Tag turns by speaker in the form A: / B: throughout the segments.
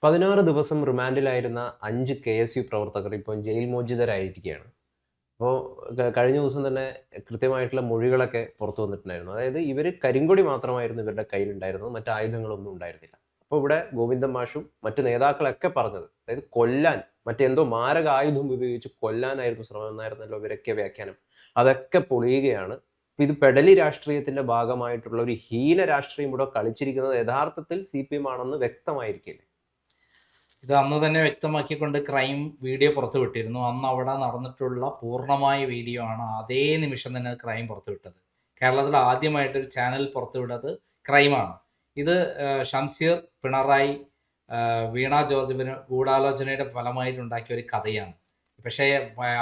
A: 16 ദിവസം റിമാൻഡിലായിരുന്ന 5 കെ.എസ്.യു പ്രവർത്തകർ ഇപ്പോൾ ജയിൽ മോചിതരായിരിക്കുകയാണ്. അപ്പോൾ കഴിഞ്ഞ ദിവസം തന്നെ കൃത്യമായിട്ടുള്ള മൊഴികളൊക്കെ പുറത്തു വന്നിട്ടുണ്ടായിരുന്നു. അതായത് ഇവര് കരിങ്കൊടി മാത്രമായിരുന്നു ഇവരുടെ കയ്യിലുണ്ടായിരുന്നത്. മറ്റ് ആയുധങ്ങളൊന്നും ഉണ്ടായിരുന്നില്ല. അപ്പോൾ ഇവിടെ ഗോവിന്ദൻ മാഷും മറ്റ് നേതാക്കളൊക്കെ പറഞ്ഞത്, അതായത് കൊല്ലാൻ മറ്റെന്തോ മാരകായുധം ഉപയോഗിച്ച് കൊല്ലാനായിരുന്നു ശ്രമം എന്നായിരുന്നല്ലോ ഇവരൊക്കെ വ്യാഖ്യാനം. അതൊക്കെ പൊളിയുകയാണ്. ഇപ്പൊ ഇത് പെടലി രാഷ്ട്രീയത്തിന്റെ ഭാഗമായിട്ടുള്ള ഒരു ഹീന രാഷ്ട്രീയം ഇവിടെ കളിച്ചിരിക്കുന്നത് യഥാർത്ഥത്തിൽ CPM ആണെന്ന് വ്യക്തമായിരിക്കില്ലേ?
B: ഇത് അന്ന് തന്നെ വ്യക്തമാക്കിക്കൊണ്ട് ക്രൈം വീഡിയോ പുറത്തുവിട്ടിരുന്നു. അന്ന് അവിടെ നടന്നിട്ടുള്ള പൂർണ്ണമായ വീഡിയോ ആണ് അതേ നിമിഷം തന്നെ ക്രൈം പുറത്തുവിട്ടത്. കേരളത്തിൽ ആദ്യമായിട്ടൊരു ചാനൽ പുറത്തുവിട്ടത് ക്രൈമാണ്. ഇത് ഷംസീർ, പിണറായി, വീണ ജോർജിന് ഗൂഢാലോചനയുടെ ഫലമായിട്ടുണ്ടാക്കിയ ഒരു കഥയാണ്. പക്ഷേ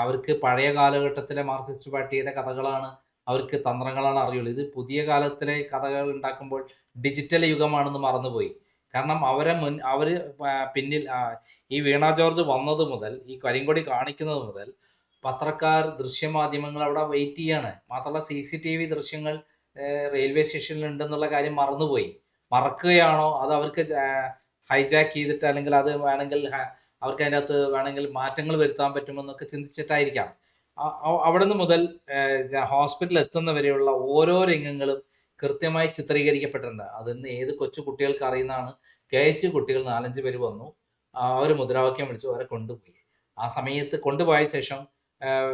B: അവർക്ക് പഴയ കാലഘട്ടത്തിലെ മാർക്സിസ്റ്റ് പാർട്ടിയുടെ കഥകളാണ്, അവർക്ക് തന്ത്രങ്ങളാണ് അറിയുള്ളൂ. ഇത് പുതിയ കാലത്തിലെ കഥകൾ ഉണ്ടാക്കുമ്പോൾ ഡിജിറ്റൽ യുഗമാണെന്ന് മറന്നുപോയി. കാരണം അവർ പിന്നിൽ ഈ വീണ ജോർജ് വന്നത് മുതൽ, ഈ കരിങ്കൊടി കാണിക്കുന്നത് മുതൽ പത്രക്കാർ, ദൃശ്യമാധ്യമങ്ങൾ അവിടെ വെയിറ്റ് ചെയ്യാണ്. മാത്രമല്ല CCTV ദൃശ്യങ്ങൾ റെയിൽവേ സ്റ്റേഷനിൽ ഉണ്ടെന്നുള്ള കാര്യം മറന്നുപോയി. മറക്കുകയാണോ അത് അവർക്ക് ഹൈജാക്ക് ചെയ്തിട്ട്, അല്ലെങ്കിൽ അത് വേണമെങ്കിൽ അവർക്ക് അതിനകത്ത് വേണമെങ്കിൽ മാറ്റങ്ങൾ വരുത്താൻ പറ്റുമെന്നൊക്കെ ചിന്തിച്ചിട്ടായിരിക്കാം. അവിടെ നിന്ന് മുതൽ ഹോസ്പിറ്റലിൽ എത്തുന്നവരെയുള്ള ഓരോ രംഗങ്ങളും കൃത്യമായി ചിത്രീകരിക്കപ്പെട്ടിട്ടുണ്ട്. അതിന്ന് ഏത് കൊച്ചു കുട്ടികൾക്ക് അറിയുന്നതാണ്. KSU കുട്ടികൾ 4-5 പേര് വന്നു. അവർ മുദ്രാവാക്യം വിളിച്ചു, അവരെ കൊണ്ടുപോയി. ആ സമയത്ത് കൊണ്ടുപോയ ശേഷം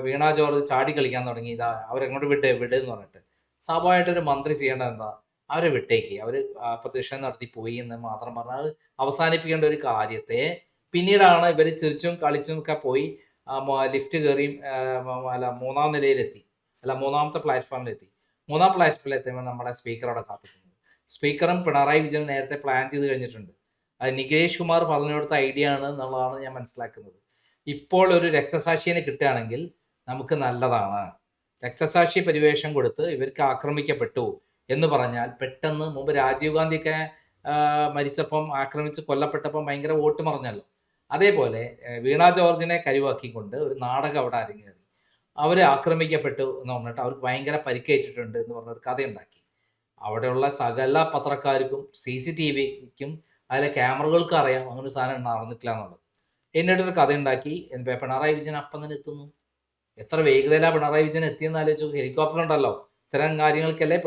B: വീണ ജോർജ് ചാടി കളിക്കാൻ തുടങ്ങി. ഇതാ അവരെങ്ങോട്ട് വിട് എന്ന് പറഞ്ഞിട്ട്. സ്വാഭാവികമായിട്ടൊരു മന്ത്രി ചെയ്യേണ്ടത് എന്താ? അവരെ വിട്ടേക്ക്, അവർ പ്രതിഷേധം നടത്തി പോയി എന്ന് മാത്രം പറഞ്ഞാൽ അവസാനിപ്പിക്കേണ്ട ഒരു കാര്യത്തെ പിന്നീടാണ് ഇവർ ചിരിച്ചും കളിച്ചും ഒക്കെ പോയി ലിഫ്റ്റ് കയറിയും അല്ല 3-ാം നിലയിലെത്തി, അല്ല 3-ാമത്തെ പ്ലാറ്റ്ഫോമിലെത്തി. 3-ാം പ്ലാറ്റ്ഫോമിൽ എത്തുമ്പോൾ നമ്മുടെ സ്പീക്കർ അവിടെ കാത്തിട്ടുണ്ട്. സ്പീക്കറും പിണറായി വിജയനും നേരത്തെ പ്ലാൻ ചെയ്ത് കഴിഞ്ഞിട്ടുണ്ട്. അത് നികേഷ് കുമാർ പറഞ്ഞു കൊടുത്ത ഐഡിയ ആണ് എന്നുള്ളതാണ് ഞാൻ മനസ്സിലാക്കുന്നത്. ഇപ്പോൾ ഒരു രക്തസാക്ഷിയെ കിട്ടുകയാണെങ്കിൽ നമുക്ക് നല്ലതാണ്. രക്തസാക്ഷി പരിവേഷം കൊടുത്ത് ഇവർക്ക് ആക്രമിക്കപ്പെട്ടു എന്ന് പറഞ്ഞാൽ പെട്ടെന്ന്, മുമ്പ് രാജീവ് ഗാന്ധിയൊക്കെ മരിച്ചപ്പം, ആക്രമിച്ച് കൊല്ലപ്പെട്ടപ്പം ഭയങ്കര വോട്ട് മറിഞ്ഞല്ലോ. അതേപോലെ വീണ ജോർജിനെ കരുവാക്കിക്കൊണ്ട് ഒരു നാടകം അവിടെ അരങ്ങേറി. അവർ ആക്രമിക്കപ്പെട്ടു എന്ന് പറഞ്ഞിട്ട് അവർക്ക് ഭയങ്കര പരിക്കേറ്റിട്ടുണ്ട് എന്ന് പറഞ്ഞൊരു കഥയുണ്ടാക്കി. അവിടെയുള്ള സകല പത്രക്കാർക്കും, CCTVക്കും അതിലെ ക്യാമറകൾക്കും അറിയാം അങ്ങനെ ഒരു സാധനം നടന്നിട്ടില്ല എന്നുള്ളത്. എന്നിട്ടൊരു കഥയുണ്ടാക്കി. പിണറായി വിജയൻ അപ്പം തന്നെ എത്തുന്നു. എത്ര വേഗതയിലാണ് പിണറായി വിജയൻ എത്തിയെന്ന് ആലോചിച്ചു. ഹെലികോപ്റ്റർ ഉണ്ടല്ലോ, ഇത്തരം കാര്യങ്ങൾക്കല്ലേ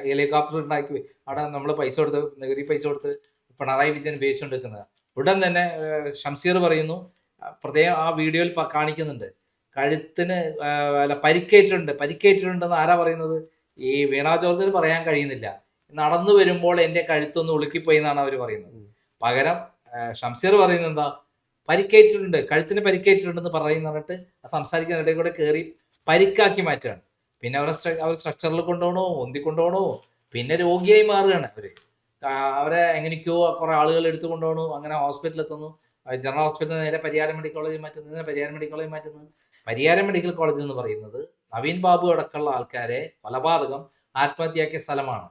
B: ഹെലികോപ്റ്റർ ഉണ്ടാക്കി അവിടെ നമ്മൾ പൈസ കൊടുത്ത്, നികുതി പൈസ കൊടുത്ത് പിണറായി വിജയൻ ഉപയോഗിച്ചുകൊണ്ടിരിക്കുന്നത്. ഉടൻ തന്നെ ഷംസീർ പറയുന്നു, പ്രത്യേകം ആ വീഡിയോയിൽ കാണിക്കുന്നുണ്ട്, കഴുത്തിന് പരിക്കേറ്റിട്ടുണ്ടെന്ന് ആരാ പറയുന്നത്? ഈ വീണ ജോർജിന് പറയാൻ കഴിയുന്നില്ല. നടന്നു വരുമ്പോൾ എൻ്റെ കഴുത്തൊന്ന് ഉളുക്കിപ്പോയി എന്നാണ് അവർ പറയുന്നത്. പകരം ഷംസീർ പറയുന്നത് എന്താ? പരിക്കേറ്റിട്ടുണ്ട്, കഴുത്തിന് പരിക്കേറ്റിട്ടുണ്ടെന്ന് പറഞ്ഞിട്ട് സംസാരിക്കുന്നതിനിടയിൽ കൂടെ കയറി പരിക്കാക്കി മാറ്റുകയാണ്. പിന്നെ അവർ സ്ട്രക്ചറിൽ കൊണ്ടുപോകണോ, ഒന്തിക്കൊണ്ടുപോകണോ, പിന്നെ രോഗിയായി മാറുകയാണ് അവരെ എങ്ങനെയൊക്കെയോ കുറെ ആളുകൾ എടുത്തു കൊണ്ടുപോകണു. അങ്ങനെ ഹോസ്പിറ്റലിൽ എത്തുന്നു. ജനറൽ ഹോസ്പിറ്റലിൽ നേരെ പരിയാരം മെഡിക്കൽ കോളേജിൽ മാറ്റുന്നു. പരിയാരം മെഡിക്കൽ കോളേജ് എന്ന് പറയുന്നത് നവീൻ ബാബു അടക്കമുള്ള ആൾക്കാരെ കൊലപാതകം ആത്മഹത്യയാക്കിയ സ്ഥലമാണ്.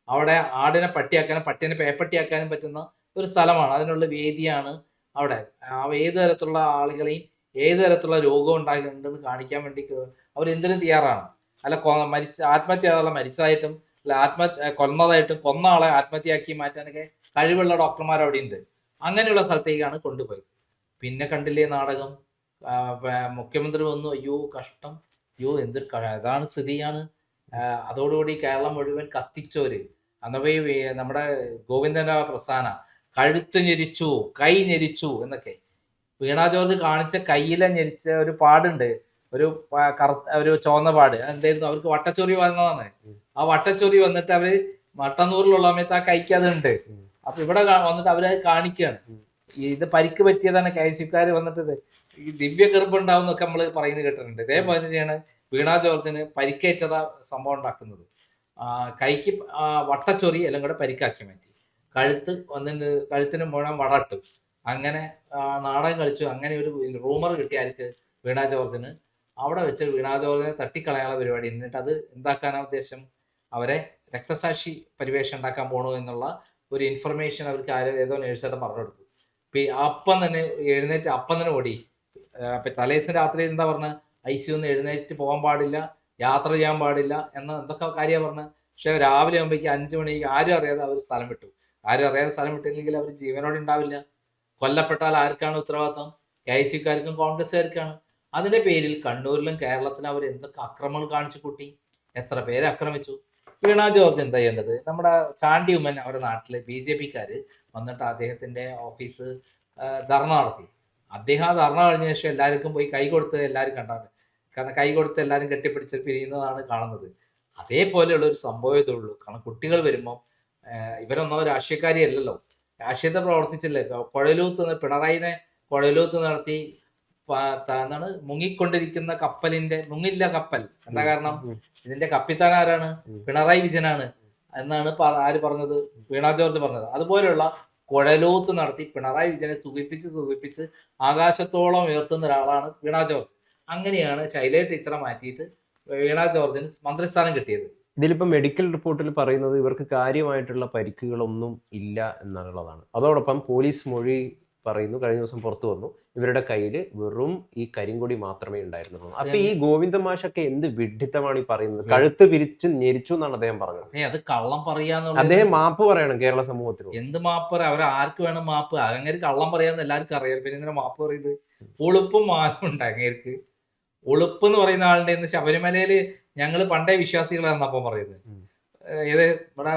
B: അവിടെ ആടിനെ പട്ടിയാക്കാനും പട്ടിനെ പേപ്പട്ടിയാക്കാനും പറ്റുന്ന ഒരു സ്ഥലമാണ്. അതിനുള്ള വേദിയാണ് അവിടെ. ഏത് തരത്തിലുള്ള ആളുകളെയും ഏത് തരത്തിലുള്ള രോഗം ഉണ്ടാകുന്നുണ്ടെന്ന് കാണിക്കാൻ വേണ്ടി അവരെന്തിനും തയ്യാറാണ്. അല്ല ആത്മഹത്യ മരിച്ചതായിട്ടും അല്ല കൊന്നതായിട്ടും, കൊന്ന ആളെ ആത്മഹത്യയാക്കി മാറ്റാനൊക്കെ കഴിവുള്ള ഡോക്ടർമാർ അവിടെ ഉണ്ട്. അങ്ങനെയുള്ള സ്ഥലത്തേക്കാണ് കൊണ്ടുപോയത്. പിന്നെ കണ്ടില്ലേ നാടകം? മുഖ്യമന്ത്രി വന്നു, അയ്യോ കഷ്ടം, അയ്യോ എന്തൊരു അതാണ് സ്ഥിതിയാണ്. അതോടുകൂടി കേരളം മുഴുവൻ കത്തിച്ചോര്. അന്നപോയി നമ്മുടെ ഗോവിന്ദന്റെ പ്രസ്ഥാന കഴുത്ത് ഞെരിച്ചു, കൈ ഞെരിച്ചു എന്നൊക്കെ. വീണ ജോർജ് കാണിച്ച കയ്യിലെ ഞെരിച്ച ഒരു പാടുണ്ട്, ഒരു ചുവന്ന പാട്. എന്തായിരുന്നു? അവർക്ക് വട്ടച്ചൊറി വന്നതാണ്. ആ വട്ടച്ചൊറി വന്നിട്ട് അവര് മട്ടന്നൂരിലുള്ള സമയത്ത് ആ കൈക്ക് അതുണ്ട്. അപ്പൊ ഇവിടെ വന്നിട്ട് അവര് കാണിക്കുകയാണ്. ഇത് പരിക്ക് പറ്റിയതാണ്. KSUക്കാർ വന്നിട്ട് ഈ ദിവ്യഗർഭം എന്നൊക്കെ നമ്മൾ പറയുന്നത് കേട്ടിട്ടുണ്ട്. ഇതേപോലെ തന്നെയാണ് വീണ ജോർജിന് പരിക്കേറ്റത സംഭവം ഉണ്ടാക്കുന്നത്. കൈക്ക് വട്ടച്ചൊറി എല്ലാം കൂടെ പരിക്കാക്കി മാറ്റി. കഴുത്തിന് മുഴുവൻ വടട്ടു. അങ്ങനെ നാടകം കളിച്ചു. അങ്ങനെ ഒരു റൂമർ കിട്ടിയാർക്ക് വീണ ജോർജിന് അവിടെ വെച്ച് വീണ ജോർജിനെ തട്ടിക്കളയാനുള്ള പരിപാടി. എന്നിട്ട് അത് എന്താക്കാനാണ് ഉദ്ദേശം? അവരെ രക്തസാക്ഷി പരിവേഷം ഉണ്ടാക്കാൻ പോകണു എന്നുള്ള ഒരു ഇൻഫർമേഷൻ അവർക്ക് ഏതോ നേഴ്സായിട്ട് പറഞ്ഞു കൊടുത്തു. അപ്പം തന്നെ എഴുന്നേറ്റ് അപ്പം തന്നെ ഓടി. തലേദിവസം രാത്രി എന്താ പറഞ്ഞ? ICU എഴുന്നേറ്റ് പോകാൻ പാടില്ല, യാത്ര ചെയ്യാൻ പാടില്ല എന്ന എന്തൊക്കെ കാര്യമാണ് പറഞ്ഞത്. പക്ഷെ രാവിലെ ആകുമ്പോഴേക്ക് 5 മണിക്ക് ആരും അറിയാതെ അവർ സ്ഥലം വിട്ടു. ആരും അറിയാതെ സ്ഥലം വിട്ടില്ലെങ്കിൽ അവർ ജീവനോടെ ഉണ്ടാവില്ല. കൊല്ലപ്പെട്ടാൽ ആർക്കാണ് ഉത്തരവാദിത്തം? KICക്കാർക്കും കോൺഗ്രസ്സുകാർക്കാണ്. അതിന്റെ പേരിൽ കണ്ണൂരിലും കേരളത്തിലും അവർ എന്തൊക്കെ അക്രമങ്ങൾ കാണിച്ചു കൂട്ടി, എത്ര പേരെ ആക്രമിച്ചു. വീണ ജോർജ് എന്താ ചെയ്യേണ്ടത്? നമ്മുടെ ചാണ്ടി ഉമ്മൻ അവരുടെ നാട്ടിലെ BJPക്കാര് വന്നിട്ട് അദ്ദേഹത്തിന്റെ ഓഫീസ് ധർണ നടത്തി. അദ്ദേഹം ആ ധർണ കഴിഞ്ഞ ശേഷം എല്ലാവർക്കും പോയി കൈ കൊടുത്ത് എല്ലാവരും കണ്ടാണ്. കാരണം കൈ കൊടുത്ത് എല്ലാവരും കെട്ടിപ്പിടിച്ച് പിരിയുന്നതാണ് കാണുന്നത്. അതേപോലെയുള്ള ഒരു സംഭവം ഇതേ ഉള്ളൂ. കാരണം കുട്ടികൾ വരുമ്പോൾ ഇവരൊന്നും രാഷ്ട്രീയക്കാരിയല്ലല്ലോ, രാഷ്ട്രീയത്തെ പ്രവർത്തിച്ചില്ലേ. പിണറായിനെ കുഴലൂത്ത് നടത്തി എന്താണ് മുങ്ങിക്കൊണ്ടിരിക്കുന്ന കപ്പലിന്റെ മുങ്ങില്ല കപ്പൽ. എന്താ കാരണം? ഇതിന്റെ കപ്പിത്താൻ ആരാണ്? പിണറായി വിജയനാണ് എന്നാണ് ആര് പറഞ്ഞത്? വീണ ജോർജ് പറഞ്ഞത്. അതുപോലെയുള്ള കുഴലൂത്ത് നടത്തി പിണറായി വിജയനെ സുഖിപ്പിച്ച് ആകാശത്തോളം ഉയർത്തുന്ന ഒരാളാണ് വീണ ജോർജ്. അങ്ങനെയാണ് ശൈലജ ടീച്ചറെ മാറ്റിയിട്ട് വീണ ജോർജിന് മന്ത്രിസ്ഥാനം കിട്ടിയത്.
A: ഇതിലിപ്പോൾ മെഡിക്കൽ റിപ്പോർട്ടിൽ പറയുന്നത് ഇവർക്ക് കാര്യമായിട്ടുള്ള പരിക്കുകളൊന്നും ഇല്ല എന്നുള്ളതാണ്. അതോടൊപ്പം പോലീസ് മൊഴി പറയുന്നു, കഴിഞ്ഞ ദിവസം പുറത്തു വന്നു, ഇവരുടെ കയ്യിൽ വെറും ഈ കരിങ്കൊടി മാത്രമേ ഉണ്ടായിരുന്നുള്ളൂ. അപ്പൊ ഈ ഗോവിന്ദ മാഷൊക്കെ എന്ത് വിഡ്ഢിത്തമാണ് ഈ പറയുന്നത്? കഴുത്ത് പിരിച്ച് ഞെരിച്ചു എന്നാണ് അദ്ദേഹം പറഞ്ഞത്.
B: അത് കള്ളം പറയാന്നുള്ള.
A: അദ്ദേഹം മാപ്പ് പറയണം കേരള സമൂഹത്തിന്.
B: എന്ത് മാപ്പ് പറയാം? അവർ ആർക്ക് വേണം മാപ്പ്? അങ്ങനെ കള്ളം പറയാന്ന് എല്ലാവർക്കും അറിയാം. പിന്നെ ഇങ്ങനെ മാപ്പ് പറയുന്നത് ഉളുപ്പും മാനുണ്ട് അങ്ങേർക്ക്. ഉളുപ്പ് എന്ന് പറയുന്ന ആളുടെ ഇന്ന് ശബരിമലയില് ഞങ്ങൾ പണ്ടേ വിശ്വാസികളാണെന്നപ്പം പറയുന്നത്. ഏത് ഇവിടെ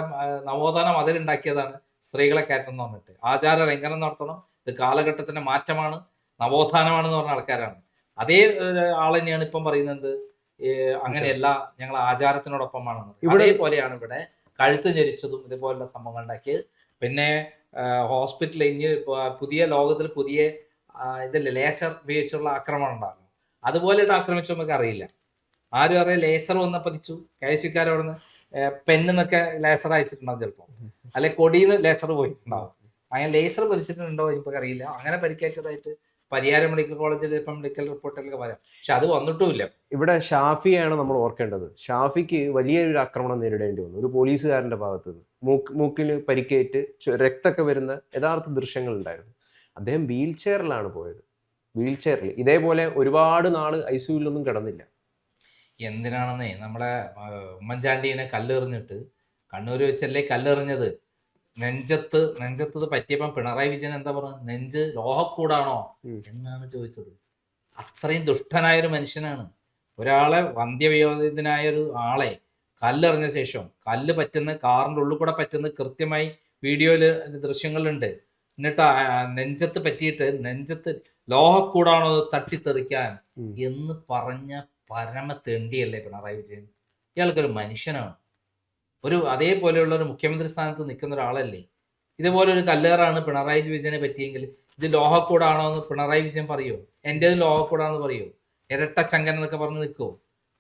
B: നവോത്ഥാന മതിലുണ്ടാക്കിയതാണ് സ്ത്രീകളെ കയറ്റെന്ന് പറഞ്ഞിട്ട്. ആചാര ലംഘനം നടത്തണം, ഇത് കാലഘട്ടത്തിന്റെ മാറ്റമാണ്, നവോത്ഥാനമാണെന്ന് പറഞ്ഞ ആൾക്കാരാണ്. അതേ ആൾ തന്നെയാണ് ഇപ്പം പറയുന്നത് അങ്ങനെയല്ല, ഞങ്ങൾ ആചാരത്തിനോടൊപ്പമാണെന്ന്. ഇതേപോലെയാണ് ഇവിടെ കഴുത്ത് ഞെരിച്ചതും ഇതുപോലുള്ള സംഭവങ്ങൾ ഉണ്ടാക്കിയത്. പിന്നെ ഹോസ്പിറ്റലിൽ ഇനി പുതിയ ലോകത്തിൽ പുതിയ ഇതില്ലേ ലേസർ ഉപയോഗിച്ചുള്ള ആക്രമണം ഉണ്ടാകും. അതുപോലെ ആക്രമിച്ചു നമുക്ക് അറിയില്ല. ആരും അറിയാം. ലേസർ വന്ന് പതിച്ചു. KICക്കാർ നിന്ന് പെന്നിന്നൊക്കെ ലേസർ അയച്ചിട്ടുണ്ടാവും ചിലപ്പോൾ, അല്ലെ കൊടിയിൽ നിന്ന് ലേസർ പോയിട്ടുണ്ടാവും. അങ്ങനെ ലേസർ പതിച്ചിട്ടുണ്ടോ ഇപ്പൊ അറിയില്ല. അങ്ങനെ പരിക്കേറ്റതായിട്ട് പരിയാരം മെഡിക്കൽ കോളേജിൽ ഇപ്പം മെഡിക്കൽ റിപ്പോർട്ടിലൊക്കെ പറയാം. പക്ഷെ അത് വന്നിട്ടുമില്ല.
A: ഇവിടെ ഷാഫിയാണ് നമ്മൾ ഓർക്കേണ്ടത്. ഷാഫിക്ക് വലിയൊരു ആക്രമണം നേരിടേണ്ടി വന്നു ഒരു പോലീസുകാരന്റെ ഭാഗത്ത് നിന്ന്. മൂക്കിന് പരിക്കേറ്റ് രക്തമൊക്കെ വരുന്ന യഥാർത്ഥ ദൃശ്യങ്ങൾ ഉണ്ടായിരുന്നു. അദ്ദേഹം വീൽ ചെയറിലാണ് പോയത്. വീൽ ചെയറിൽ ഇതേപോലെ ഒരുപാട് നാള് ICUവിലൊന്നും കിടന്നില്ല.
B: എന്തിനാണെന്നേ, നമ്മളെ ഉമ്മൻചാണ്ടീനെ കല്ലെറിഞ്ഞിട്ട് കണ്ണൂർ വെച്ചല്ലേ കല്ലെറിഞ്ഞത്. നെഞ്ചത്ത് പറ്റിയപ്പം പിണറായി വിജയൻ എന്താ പറഞ്ഞത്? നെഞ്ച് ലോഹക്കൂടാണോ എന്നാണ് ചോദിച്ചത്. അത്രയും ദുഷ്ടനായൊരു മനുഷ്യനാണ്. ഒരാളെ വന്ധ്യവിയോധിതനായൊരു ആളെ കല്ലെറിഞ്ഞ ശേഷം കല്ല് പറ്റുന്ന കാറിൻ്റെ ഉള്ളിൽ കൂടെ പറ്റുന്ന കൃത്യമായി വീഡിയോയിൽ ദൃശ്യങ്ങളുണ്ട്. എന്നിട്ട് നെഞ്ചത്ത് പറ്റിയിട്ട് നെഞ്ചത്ത് ലോഹക്കൂടാണോ തട്ടിത്തെറിക്കാൻ എന്ന് പറഞ്ഞ പരമ തെണ്ടിയല്ലേ പിണറായി വിജയൻ? ഇയാൾക്കൊരു മനുഷ്യനാണ്. അതേപോലെയുള്ള ഒരു മുഖ്യമന്ത്രി സ്ഥാനത്ത് നിൽക്കുന്ന ഒരാളല്ലേ. ഇതുപോലെ ഒരു കല്ലേറാണ് പിണറായി വിജയനെ പറ്റിയെങ്കിൽ ഇത് ലോഹക്കൂടാണോ എന്ന് പിണറായി വിജയൻ പറയുമോ? എൻ്റേത് ലോഹക്കൂടാന്ന് പറയുമോ? ഇരട്ടച്ചങ്കൻ എന്നൊക്കെ പറഞ്ഞ് നിൽക്കുമോ?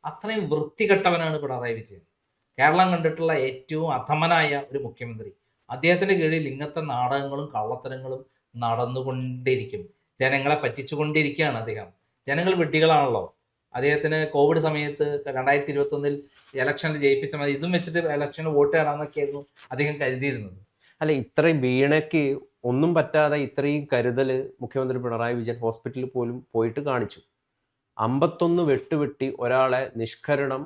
B: അത്രയും വൃത്തികെട്ടവനാണ് പിണറായി വിജയൻ. കേരളം കണ്ടിട്ടുള്ള ഏറ്റവും അധമനായ ഒരു മുഖ്യമന്ത്രി. അദ്ദേഹത്തിന്റെ കീഴിൽ ഇങ്ങനത്തെ നാടകങ്ങളും കള്ളത്തരങ്ങളും നടന്നുകൊണ്ടിരിക്കും. ജനങ്ങളെ പറ്റിച്ചുകൊണ്ടിരിക്കുകയാണ് അദ്ദേഹം. ജനങ്ങൾ വിഡ്ഢികളാണല്ലോ. അദ്ദേഹത്തിന് കോവിഡ് സമയത്ത് 2021 ഇലക്ഷനിൽ ജയിപ്പിച്ച മതി, ഇതും വെച്ചിട്ട് ഇലക്ഷന് വോട്ട് ചെയ്യണമെന്നൊക്കെയായിരുന്നു അദ്ദേഹം കരുതിയിരുന്നത്.
A: അല്ല, ഇത്രയും വീണയ്ക്ക് ഒന്നും പറ്റാതെ ഇത്രയും കരുതൽ മുഖ്യമന്ത്രി പിണറായി വിജയൻ ഹോസ്പിറ്റലിൽ പോലും പോയിട്ട് കാണിച്ചു. 51 വെട്ടുവെട്ടി ഒരാളെ നിഷ്കരണം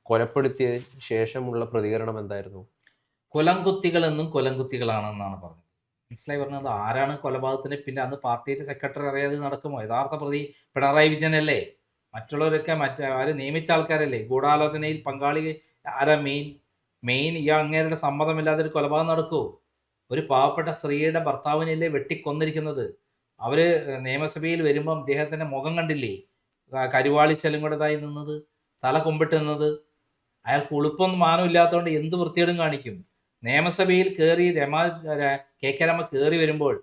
A: കൊലപ്പെടുത്തിയ ശേഷമുള്ള പ്രതികരണം എന്തായിരുന്നു?
B: കൊലംകുത്തികൾ എന്നും കൊലംകുത്തികളാണെന്നാണ് പറഞ്ഞത്. മനസ്സിലായി പറഞ്ഞത്? ആരാണ് കൊലപാതകത്തിന് പിന്നെ അന്ന് പാർട്ടിയുടെ സെക്രട്ടറി അറിയാതെ നടക്കുമോ? യഥാർത്ഥ പ്രതി പിണറായി വിജയനല്ലേ? മറ്റുള്ളവരൊക്കെ ആര് നിയമിച്ച ആൾക്കാരല്ലേ? ഗൂഢാലോചനയിൽ പങ്കാളി ആരാ? മെയിൻ ഇയാൾ അങ്ങേരുടെ സമ്മതമില്ലാതെ ഒരു കൊലപാതകം നടക്കുമോ? ഒരു പാവപ്പെട്ട സ്ത്രീയുടെ ഭർത്താവിനല്ലേ വെട്ടിക്കൊന്നിരിക്കുന്നത്. അവര് നിയമസഭയിൽ വരുമ്പം അദ്ദേഹത്തിന്റെ മുഖം കണ്ടില്ലേ? കരുവാളിച്ചെല്ലും കൂടെതായി നിന്നത്, തല കുമ്പിട്ട് നിന്നത്. അയാൾക്ക് ഉളുപ്പൊന്നും മാനം ഇല്ലാത്തതുകൊണ്ട് എന്ത് വൃത്തികേടും കാണിക്കും. നിയമസഭയിൽ കയറി KK രമ കയറി വരുമ്പോൾ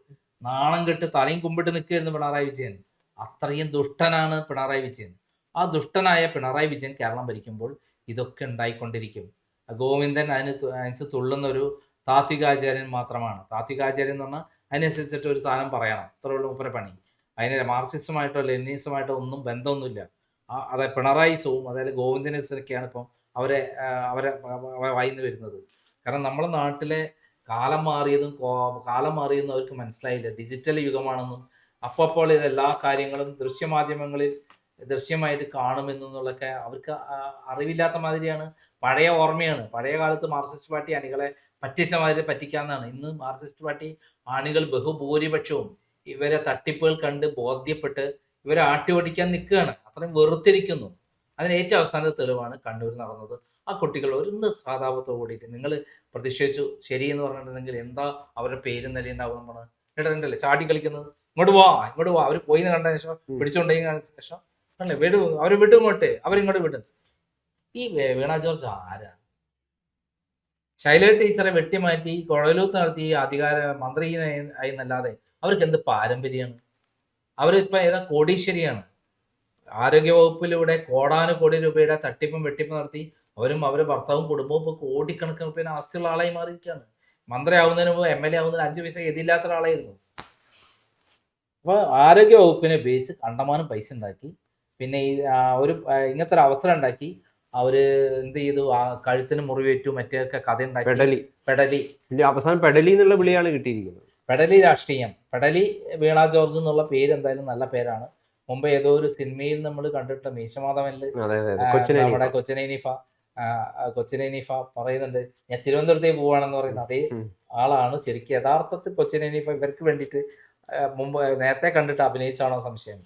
B: നാണം കെട്ട് തലയും കുമ്പിട്ട് നിൽക്കുകയായിരുന്നു പിണറായി വിജയൻ. അത്രയും ദുഷ്ടനാണ് പിണറായി വിജയൻ. ആ ദുഷ്ടനായ പിണറായി വിജയൻ കേരളം ഭരിക്കുമ്പോൾ ഇതൊക്കെ ഉണ്ടായിക്കൊണ്ടിരിക്കും. ഗോവിന്ദൻ അതിനനുസരിച്ച് തുള്ളുന്ന ഒരു താത്വികാചാര്യൻ മാത്രമാണ്. താത്വികാചാര്യൻ എന്ന് പറഞ്ഞാൽ അതിനനുസരിച്ചിട്ട് ഒരു സാധനം പറയണം, അത്രയുള്ള മൂപ്പരെ പണി. അതിന് മാർക്സിസമായിട്ടോ ലെനിനിസമായിട്ടോ ഒന്നും ബന്ധമൊന്നുമില്ല. അതായത് പിണറായിസവും അതായത് ഗോവിന്ദനൊക്കെയാണ് ഇപ്പം അവരെ വായിന്ന് വരുന്നത്. കാരണം നമ്മുടെ നാട്ടിലെ കാലം മാറിയെന്നും അവർക്ക് മനസ്സിലായില്ല. ഡിജിറ്റൽ യുഗമാണെന്നും അപ്പോൾ ഇതെല്ലാ കാര്യങ്ങളും ദൃശ്യമാധ്യമങ്ങളിൽ ദൃശ്യമായിട്ട് കാണുമെന്നുള്ളതൊക്കെ അവർക്ക് അറിവില്ലാത്ത മാതിരിയാണ്. പഴയ ഓർമ്മയാണ്. പഴയ കാലത്ത് മാർക്സിസ്റ്റ് പാർട്ടി അണികളെ പറ്റിച്ച മാതിരി പറ്റിക്കാമെന്നാണ്. ഇന്ന് മാർക്സിസ്റ്റ് പാർട്ടി അണികൾ ബഹുഭൂരിപക്ഷവും ഇവരെ തട്ടിപ്പുകൾ കണ്ട് ബോധ്യപ്പെട്ട് ഇവരെ ആട്ടി ഓടിക്കാൻ നിൽക്കുകയാണ്. അത്രയും വെറുത്തിരിക്കുന്നു. അതിന് ഏറ്റവും അവസാനത്തെ തെളിവാണ് കണ്ണൂരിൽ നടന്നത്. ആ കുട്ടികൾ ഒരു സഹതാപത്തോട് കൂടിയിട്ട് നിങ്ങൾ പ്രതിഷേധിച്ചു ശരി എന്ന് പറഞ്ഞിട്ടുണ്ടെങ്കിൽ എന്താ അവരുടെ പേരും നിലയുണ്ടാവും നമ്മൾ ഇടണ്ടല്ലേ ചാടി കളിക്കുന്നത്. ഇങ്ങോട്ട് വാ അവർ പോയി എന്ന് കണ്ടതിന് ശേഷം പിടിച്ചുകൊണ്ടേ കാണിച്ച ശേഷം അല്ലേ അവർ വിടും ഇങ്ങോട്ട് അവരിങ്ങോട്ട് വിടും. ഈ വീണ ജോർജ് ആരാ? ശൈല ടീച്ചറെ വെട്ടിമാറ്റി കുഴലൂത്ത് നടത്തി അധികാര മന്ത്രി ആയെന്നല്ലാതെ അവർക്ക് എന്ത് പാരമ്പര്യമാണ്? അവരിപ്പോൾ ഏതാ കോടീശ്വരിയാണ്. ആരോഗ്യവകുപ്പിലൂടെ കോടാനുകോടി രൂപയുടെ തട്ടിപ്പും വെട്ടിപ്പും നടത്തി അവരും അവരുടെ ഭർത്താവും കുടുംബവും ഇപ്പോൾ കോടിക്കണക്കിന് രൂപയുടെ ആസ്തിയുള്ള ആളായി മാറിയിരിക്കുകയാണ്. മന്ത്രി ആവുന്നതിന് മുമ്പ് MLA ആവുന്നതിന് 5 പൈസ ഗതിയില്ലാത്ത ഒരാളായിരുന്നു. അപ്പോൾ ആരോഗ്യവകുപ്പിനെ ഉപയോഗിച്ച് കണ്ടമാനം പൈസ ഉണ്ടാക്കി. പിന്നെ ഈ ഇങ്ങനത്തെ ഒരു അവസരം ഉണ്ടാക്കി അവർ എന്ത് ചെയ്തു, ആ കഴുത്തിന് മുറിവേറ്റു മറ്റേയൊക്കെ കഥ ഉണ്ടാക്കി. പെടലി
A: അവസാനം പെടലി എന്നുള്ള വിളിയാണ് കിട്ടിയിരിക്കുന്നത്.
B: പെടലി രാഷ്ട്രീയം. പെടലി വീണ ജോർജ് എന്നുള്ള പേര് എന്തായാലും നല്ല പേരാണ്. മുമ്പ് ഏതോ ഒരു സിനിമയിൽ നമ്മൾ കണ്ടിട്ട് മീശമാധവനിൽ നമ്മുടെ കൊച്ചിനീഫ പറയുന്നുണ്ട് ഞാൻ തിരുവനന്തപുരത്തേക്ക് പോവാണെന്ന് പറയുന്നത് അതേ ആളാണ് ശരിക്കും. യഥാർത്ഥത്തിൽ കൊച്ചിനീഫ ഇവർക്ക് വേണ്ടിയിട്ട് മുമ്പ് നേരത്തെ കണ്ടിട്ട് അഭിനയിച്ചാണോ സംശയം.